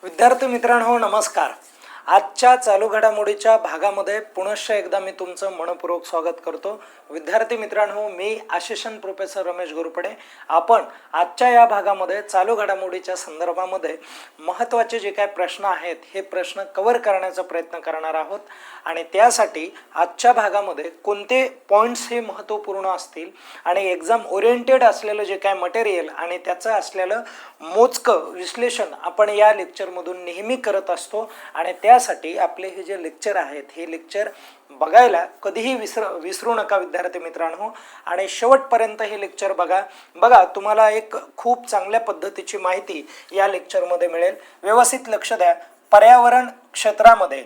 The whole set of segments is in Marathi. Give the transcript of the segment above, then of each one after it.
विद्यार्थी मित्रांनो नमस्कार. आजच्या चालू घडामोडीच्या भागामध्ये पुनश्च एकदा मी तुमचं मनपूर्वक स्वागत करतो. विद्यार्थी मित्रांनो, मी असिस्टंट प्रोफेसर रमेश गुरुपडे. आपण आजच्या या भागामध्ये चालू घडामोडीच्या संदर्भामध्ये महत्त्वाचे जे काही प्रश्न आहेत हे प्रश्न कव्हर करण्याचा प्रयत्न करणार आहोत आणि त्यासाठी आजच्या भागामध्ये कोणते पॉईंट्स हे महत्त्वपूर्ण असतील आणि एक्झाम ओरिएंटेड असलेलं जे काय मटेरियल आणि त्याचं असलेलं मोजकं विश्लेषण आपण या लेक्चरमधून नेहमी करत असतो आणि त्यासाठी आपले हे जे लेक्चर आहेत हे लेक्चर बघायला कधीही विसरू नका विद्यार्थी मित्रांनो आणि शेवटपर्यंत हे लेक्चर बघा तुम्हाला एक खूप चांगल्या पद्धतीची माहिती या लेक्चरमध्ये मिळेल. व्यवस्थित लक्ष द्या. पर्यावरण क्षेत्रामध्ये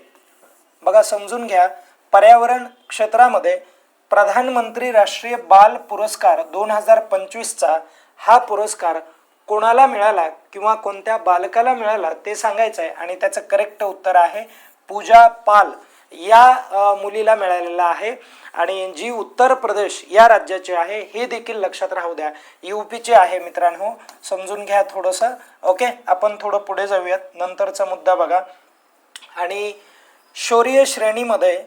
बघा, समजून घ्या. पर्यावरण क्षेत्रामध्ये प्रधानमंत्री राष्ट्रीय बाल पुरस्कार 2025चा हा पुरस्कार कोणाला मिळाला किंवा कोणत्या बालकाला मिळाला ते सांगायचं आहे आणि त्याचं करेक्ट उत्तर आहे पूजा पाल या मुलीला मिळालेला आहे आणि जी उत्तर प्रदेश या राज्याची आहे हे देखील लक्षात राहू द्या. यूपीची आहे मित्रांनो, समजून घ्या थोडंसं. ओके, आपण थोडं पुढे जाऊयात. नंतरचा मुद्दा बघा. आणि शौर्य श्रेणीमध्ये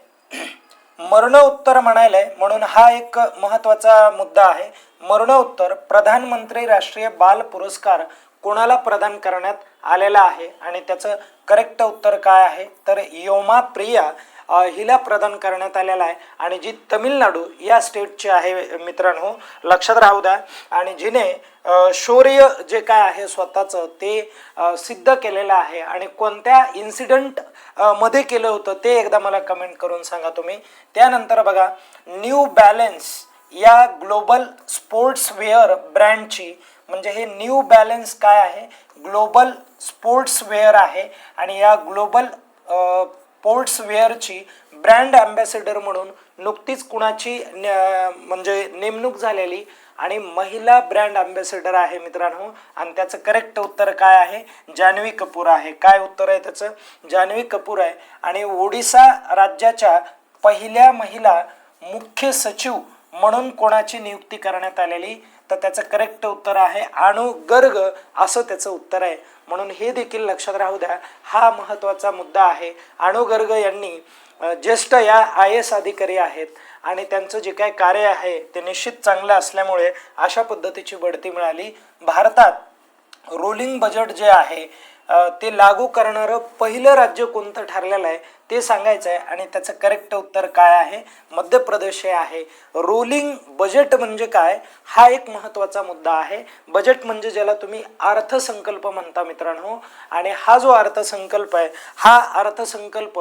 मरणोत्तर म्हणायलंय म्हणून हा एक महत्त्वाचा मुद्दा आहे. मरणोत्तर प्रधानमंत्री राष्ट्रीय बाल पुरस्कार कोणाला प्रदान करण्यात आलेला आहे आणि त्याचं करेक्ट उत्तर काय आहे तर योमा प्रिया हिला प्रदान करण्यात आलेला आहे आणि जी तमिळनाडू या स्टेटची आहे मित्रांनो, लक्षात राहू द्या. आणि जिने शौर्य जे काय आहे स्वतःचं ते सिद्ध केलेलं आहे आणि कोणत्या इन्सिडेंट मध्ये केलं होतं ते एकदा मला कमेंट करून सांगा तुम्ही. त्यानंतर बघा, न्यू बॅलन्स या ग्लोबल स्पोर्ट्स वेअर ब्रँडची, म्हणजे हे न्यू बॅलन्स काय आहे, ग्लोबल स्पोर्ट्स वेअर आहे आणि या ग्लोबल स्पोर्ट्स वेअरची ब्रँड अँबॅसेडर म्हणून नुकतीच कुणाची म्हणजे नेमणूक झालेली आणि महिला ब्रँड अँबॅसेडर आहे मित्रांनो आणि त्याचं करेक्ट उत्तर काय आहे जान्हवी कपूर आहे. काय उत्तर आहे त्याचं? जान्हवी कपूर आहे. आणि ओडिसा राज्याच्या पहिल्या महिला मुख्य सचिव म्हणून कोणाची नियुक्ती करण्यात आलेली तर त्याचं करेक्ट उत्तर आहे अनु गर्ग असं त्याचं उत्तर आहे. म्हणून हे देखील लक्षात राहू द्या, हा महत्त्वाचा मुद्दा आहे. अनु गर्ग यांनी ज्येष्ठ या IAS अधिकारी आहेत आणि त्यांचं जे काय कार्य आहे ते निश्चित चांगलं असल्यामुळे अशा पद्धतीची बढती मिळाली. भारतात रोलिंग बजेट जे आहे ते लागू करणारं पहिलं राज्य कोणतं ठरलेलं आहे ते सांगायचं आहे आणि त्याचं करेक्ट उत्तर काय आहे मध्य प्रदेश हे आहे. रोलिंग बजेट म्हणजे काय हा एक महत्त्वाचा मुद्दा आहे. बजेट म्हणजे ज्याला तुम्ही अर्थसंकल्प म्हणता मित्रांनो आणि हा जो अर्थसंकल्प आहे हा अर्थसंकल्प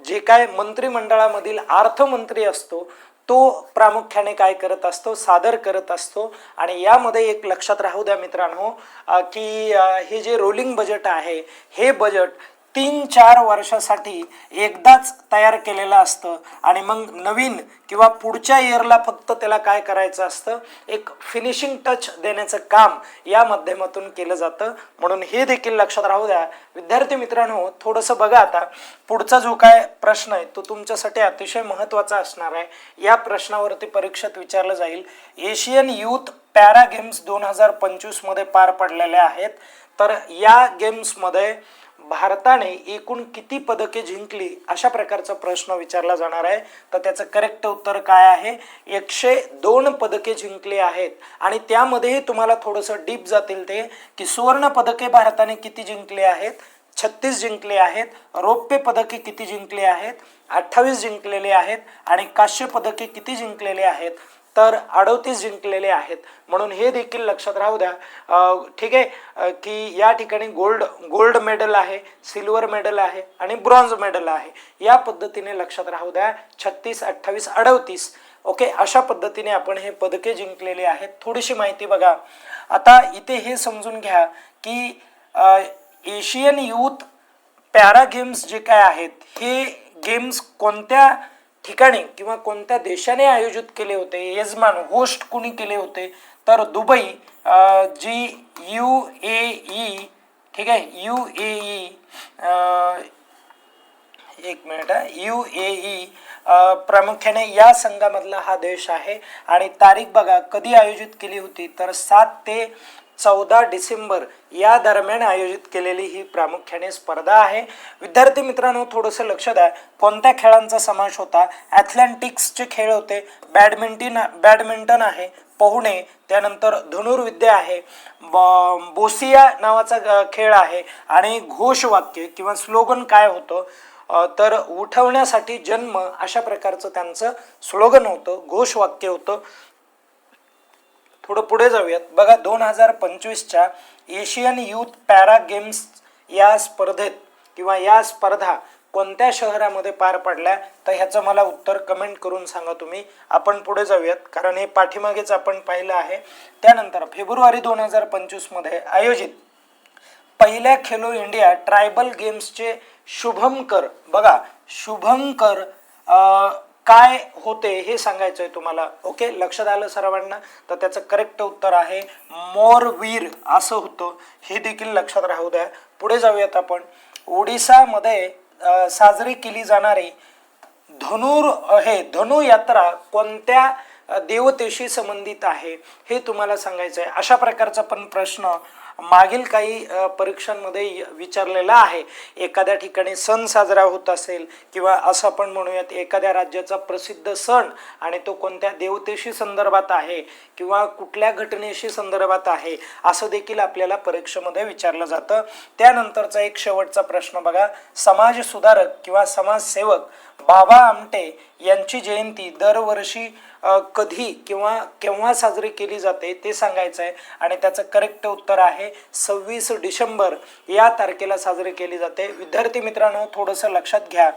जे काय मंत्रिमंडळामधील अर्थमंत्री असतो तो प्रामुख्याने काय करत असतो, सादर करत असतो. आणि यामध्ये एक लक्षात राहू द्या मित्रांनो की हे जे रोलिंग बजेट आहे हे बजेट 3-4 वर्षासाठी एकदाच तयार केलेलं असतं आणि मग नवीन किंवा पुढच्या इयरला फक्त त्याला काय करायचं असतं, एक फिनिशिंग टच देण्याचं काम या माध्यमातून केलं जातं. म्हणून हे देखील लक्षात राहू द्या विद्यार्थी मित्रांनो. थोडंसं बघा, आता पुढचा जो काय प्रश्न आहे तो तुमच्यासाठी अतिशय महत्त्वाचा असणार आहे. या प्रश्नावरती परीक्षेत विचारलं जाईल. एशियन यूथ पॅरा गेम्स 2025 मध्ये पार पडलेले आहेत. तर या गेम्समध्ये भारताने एकूण किती पदके जिंकली अशा प्रकारचा प्रश्न विचारला जाणार आहे. तर त्याचं करेक्ट उत्तर काय आहे 102 पदके जिंकली आहेत. आणि त्यामध्येही तुम्हाला थोडंसं डीप जातील ते की सुवर्ण पदके भारताने किती जिंकली आहेत, 36 जिंकले आहेत. रौप्य पदके किती जिंकली आहेत, 28 जिंकलेले आहेत. आणि कांस्य पदके किती जिंकलेले आहेत तर 38 जिंकलेले आहेत. म्हणून हे देखील लक्षात राहू द्या. ठीक आहे की या ठिकाणी गोल्ड मेडल आहे, सिल्वर मेडल आहे आणि ब्रॉन्झ मेडल आहे. या पद्धतीने लक्षात राहू द्या 36, 28, 38. ओके, अशा पद्धतीने आपण हे पदके जिंकलेले आहेत. थोडीशी माहिती बघा. आता इथे हे समजून घ्या की एशियन यूथ पॅरा गेम्स जे काय आहेत हे गेम्स कोणत्या ठिकाणी किंवा कोणत्या देशाने आयोजित केले होते, यजमान होस्ट कुणी केले होते तर दुबई, जी UAE, ठीक आहे UAE, एक मिनिट आहे, UAE प्रामुख्याने या संघामधला हा देश आहे. आणि तारीख बघा कधी आयोजित केली होती तर 7 ते 14 डिसेंबर या दरम्यान आयोजित केलेली ही प्रामुख्याने स्पर्धा आहे. विद्यार्थी मित्रांनो, थोडंसं लक्ष द्या. कोणत्या खेळांचा समावेश होता? ॲथलेटिक्सचे खेळ होते, बॅडमिंटन आहे, पोहणे, त्यानंतर धनुर्विद्या आहे, बोसिया नावाचा खेळ आहे, आणि घोषवाक्य किंवा स्लोगन काय होतं तर उठवण्यासाठी जन्म, अशा प्रकारचं त्यांचं स्लोगन होतं, घोषवाक्य होतं. थोडं पुढे जाऊयात. बघा, 2025च्या एशियन युथ पॅरा गेम्स या स्पर्धेत किंवा या स्पर्धा कोणत्या शहरामध्ये पार पडल्या? तर ह्याचं मला उत्तर कमेंट करून सांगा तुम्ही. आपण पुढे जाऊयात, कारण हे पाठीमागेच आपण पाहिलं आहे. त्यानंतर फेब्रुवारी 2025 मध्ये आयोजित पहिल्या खेलो इंडिया ट्रायबल गेम्सचे शुभंकर, बघा शुभंकर काय होते हे सांगायचं आहे तुम्हाला. ओके, लक्षात आलं सर्वांना? तर त्याचं करेक्ट उत्तर आहे मोरवीर असं होतं. हे देखील लक्षात राहू द्या. पुढे जाऊयात आपण. ओडिसामध्ये साजरी केली जाणारी धनुयात्रा कोणत्या देवतेशी संबंधित आहे हे तुम्हाला सांगायचं आहे. अशा प्रकारचा पण प्रश्न मागील काही परीक्षांमध्ये विचारलेला आहे. एखाद्या ठिकाणी सण साजरा होत असेल किंवा असं आपण म्हणूयात एखाद्या राज्याचा प्रसिद्ध सण आणि तो कोणत्या देवतेशी संदर्भात आहे किंवा कुठल्या घटनेशी संदर्भात आहे, असं देखील आपल्याला परीक्षेमध्ये विचारलं जातं. त्यानंतरचा एक शेवटचा प्रश्न बघा. समाज सुधारक किंवा समाजसेवक बाबा आमटे यांची जयंती दरवर्षी कधी किंवा केव्हा साजरी केली जाते ते सांगायचं आहे. आणि त्याचं करेक्ट उत्तर आहे 26 डिसेंबर या तारखेला साजरी केली जाते. विद्यार्थी मित्रांनो, थोडंसं लक्षात घ्या.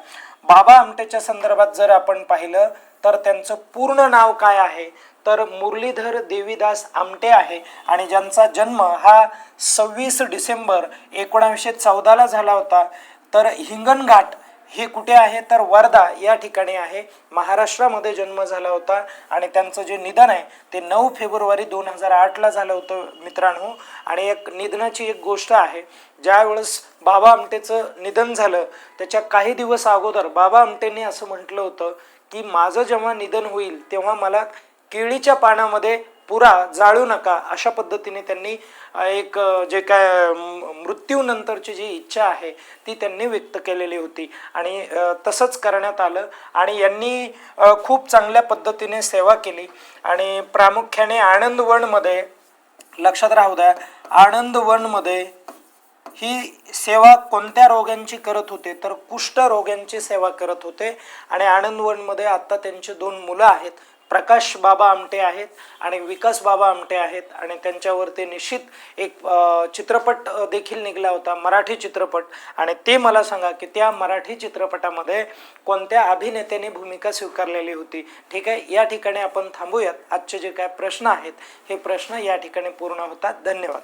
बाबा आमटेच्या संदर्भात जर आपण पाहिलं तर त्यांचं पूर्ण नाव काय आहे तर मुरलीधर देवीदास आमटे आहे, आणि ज्यांचा जन्म हा 26 डिसेंबर 1914 झाला होता. तर हिंगणघाट हे कुठे आहे तर वर्धा या ठिकाणी आहे, महाराष्ट्रामध्ये जन्म झाला होता. आणि त्यांचं जे निधन आहे ते 9 फेब्रुवारी 2008 झालं होतं मित्रांनो. आणि एक निधनाची एक गोष्ट आहे, ज्या वेळेस बाबा आमटेचं निधन झालं त्याच्या काही दिवस अगोदर बाबा आमटेंनी असं म्हटलं होतं की माझं जेव्हा निधन होईल तेव्हा मला केळीच्या पानामध्ये पुरा जाळू नका, अशा पद्धतीने त्यांनी एक जे काय मृत्यूनंतरची जी इच्छा आहे ती त्यांनी व्यक्त केलेली होती. आणि तसंच करण्यात आलं. आणि यांनी खूप चांगल्या पद्धतीने सेवा केली. आणि प्रामुख्याने आनंदवनमध्ये, लक्षात राहू द्या, आनंदवनमध्ये ही सेवा कोणत्या रोग्यांची करत होते तर कुष्ठरोग्यांची सेवा करत होते. आणि आनंदवनमध्ये आता त्यांचे 2 मुलं आहेत, प्रकाश बाबा आमटे आहेत आणि विकास बाबा आमटे आहेत. आणि त्यांच्यावरती निश्चित एक चित्रपट देखील निघाला होता, मराठी चित्रपट. आणि ते मला सांगा की त्या मराठी चित्रपटामध्ये कोणत्या अभिनेत्याने भूमिका स्वीकारलेली होती. ठीक आहे, या ठिकाणी आपण थांबूयात. आजचे जे काय प्रश्न आहेत हे प्रश्न या ठिकाणी पूर्ण होतात. धन्यवाद.